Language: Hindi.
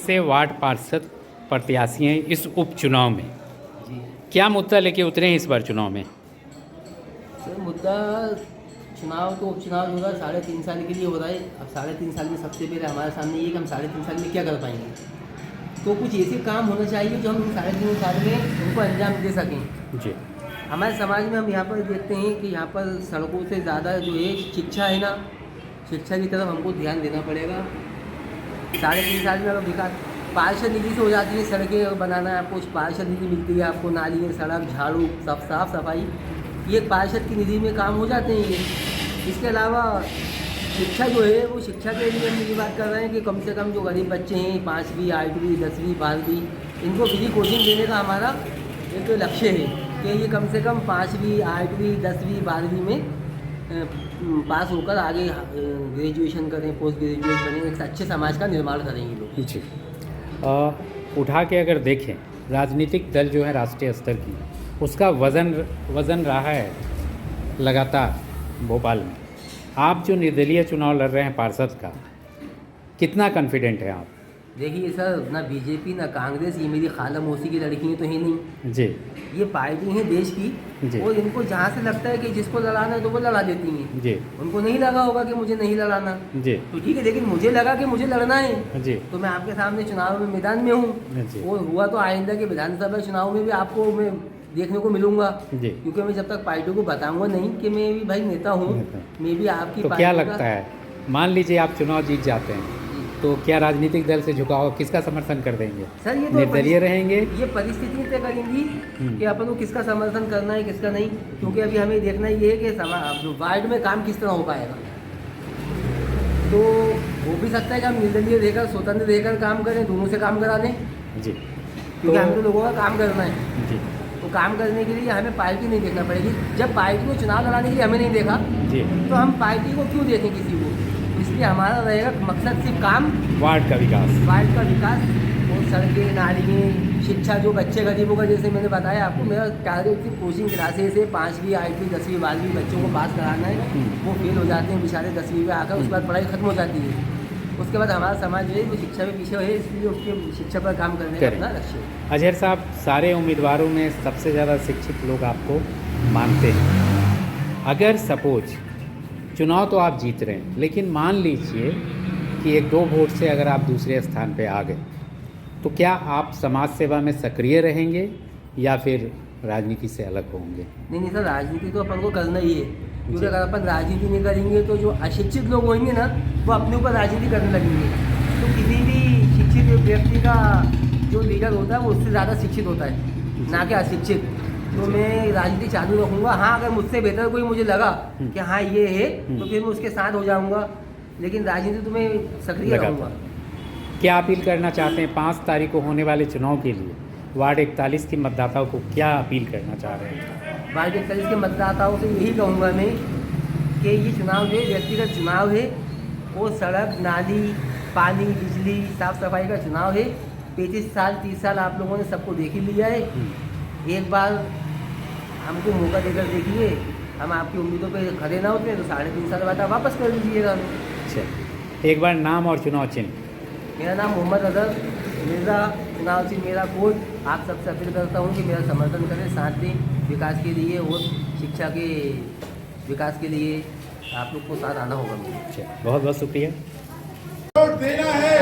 से वार्ड पार्षद प्रत्याशी हैं इस उपचुनाव में, जी क्या मुद्दा लेके उतरे हैं इस बार चुनाव में? सर, मुद्दा चुनाव तो उपचुनाव जो होगा 3.5 साल के लिए हो रहा है। अब 3.5 साल में सबसे पहले हमारे सामने ये कि हम 3.5 साल में क्या कर पाएंगे। तो कुछ ऐसे काम होना चाहिए जो हम इन 3.5 साल में उनको अंजाम दे सकें। जी हमारे समाज में हम यहाँ पर देखते हैं कि यहाँ पर सड़कों से ज़्यादा जो है शिक्षा है ना, शिक्षा की तरफ हमको ध्यान देना पड़ेगा। 3.5 साल में अगर विकास पार्षद निधि से हो जाती है, सड़कें बनाना है आपको पार्षद निधि मिलती है, आपको नाली सड़क झाड़ू सब साफ सफाई ये पार्षद की निधि में काम हो जाते हैं ये। इसके अलावा शिक्षा जो है वो शिक्षा के लिए हम ये बात कर रहे हैं कि कम से कम जो गरीब बच्चे हैं 5वीं 8वीं 10वीं 12वीं इनको फ्री कोचिंग देने का हमारा एक लक्ष्य है कि ये कम से कम 5वीं 8वीं 10वीं 12वीं में पास होकर आगे ग्रेजुएशन करें, पोस्ट ग्रेजुएट बनें, एक अच्छे समाज का निर्माण करेंगे लोग। जी उठा के अगर देखें राजनीतिक दल जो है राष्ट्रीय स्तर की उसका वज़न रहा है लगातार भोपाल में। आप जो निर्दलीय चुनाव लड़ रहे हैं पार्षद का, कितना कॉन्फिडेंट है आप? देखिए सर, ना बीजेपी ना कांग्रेस ये मेरी खाला मौसी की लड़की तो है नहीं जी ये पार्टी है देश की जी। और इनको जहाँ से लगता है कि जिसको लड़ाना है तो वो लड़ा देती हैं। जी उनको नहीं लगा होगा कि मुझे नहीं लड़ाना जी तो ठीक है, लेकिन मुझे लगा कि मुझे लड़ना है जी तो मैं आपके सामने चुनाव में मैदान में हूँ। जी और हुआ तो आइंदा के विधानसभा चुनाव में भी आपको मैं देखने को मिलूंगा, जी। क्योंकि मैं जब तक पार्टी को बताऊंगा नहीं कि मैं भी भाई नेता हूँ, मैं भी आपकी तो पार्टी क्या का- लगता है, मान लीजिए आप चुनाव जीत जाते हैं तो क्या राजनीतिक दल से झुकाव किसका समर्थन कर देंगे? सर ये तो निर्दलीय रहेंगे? ये परिस्थिति तय करेंगी कि अपन को किसका समर्थन करना है किसका नहीं, क्योंकि अभी हमें देखना ये है कि वार्ड में काम किस तरह हो पाएगा। तो हो भी सकता है कि हम निर्दलीय रहकर स्वतंत्र रहकर काम करें, दोनों से काम करा लें, जी क्योंकि हम तो लोगों का काम करना है। जी तो काम करने के लिए हमें पार्टी नहीं देखना पड़ेगी। जब पार्टी को चुनाव लड़ाने के लिए हमें नहीं देखा जी। तो हम पार्टी को क्यों देखें किसी को। इसलिए हमारा रहेगा मकसद सिर्फ काम, वार्ड का विकास। वार्ड का विकास और सड़कें नालियाँ शिक्षा। जो बच्चे गरीबों का जैसे मैंने बताया आपको, मेरा टारगेट सिर्फ कोचिंग क्लासेस है 5वीं 8वीं 10वीं 12वीं बच्चों को पास कराना है। वो फेल हो जाते हैं बेचारे 10वीं में आकर, उसके बाद पढ़ाई खत्म हो जाती है। उसके बाद हमारा समाज जो है वो शिक्षा में पीछे है, इसलिए उसके शिक्षा पर काम करने का अपना लक्ष्य है। अजहर साहब, सारे उम्मीदवारों में सबसे ज़्यादा शिक्षित लोग आपको मानते हैं। अगर सपोज चुनाव तो आप जीत रहे हैं, लेकिन मान लीजिए कि 1-2 वोट से अगर आप दूसरे स्थान पे आ गए तो क्या आप समाज सेवा में सक्रिय रहेंगे या फिर राजनीति से अलग होंगे? नहीं सर, राजनीति तो अपन को करना ही है, क्योंकि अगर अपन राजनीति नहीं करेंगे तो जो अशिक्षित लोग होंगे ना वो अपने ऊपर राजनीति करने लगेंगे। तो किसी भी शिक्षित व्यक्ति का जो लीडर होता है वो उससे ज़्यादा शिक्षित होता है, ना कि अशिक्षित। तो मैं राजनीति चालू रखूँगा। हाँ, अगर मुझसे बेहतर कोई मुझे लगा कि हाँ ये है तो फिर मैं उसके साथ हो जाऊँगा, लेकिन राजनीति तो मैं सक्रिय रहूँगा। क्या अपील करना चाहते हैं 5 तारीख को होने वाले चुनाव के लिए वार्ड 41 के मतदाताओं को, क्या अपील करना चाह रहे हैं? वार्ड 41 के मतदाताओं से यही कहूँगा मैं कि ये चुनाव जो है व्यक्तिगत चुनाव है, वो सड़क नाली पानी बिजली साफ सफाई का चुनाव है। 35 साल 30 साल आप लोगों ने सबको देख ही लिया है। एक बार हमको मौका देकर देखिए, हम आपकी उम्मीदों पे खड़े ना होते तो 3.5 साल बाद आप वापस कर दीजिएगा। अच्छा, एक बार नाम और चुनाव चिन्ह। मेरा नाम मोहम्मद अजहर, मेरा चुनाव चिन्ह मेरा कोड। आप सबसे अपील करता हूँ कि मेरा समर्थन करें, साथ दें विकास के लिए और शिक्षा के विकास के लिए आप लोग को साथ आना होगा मुझे। अच्छा, बहुत बहुत शुक्रिया। वोट देना है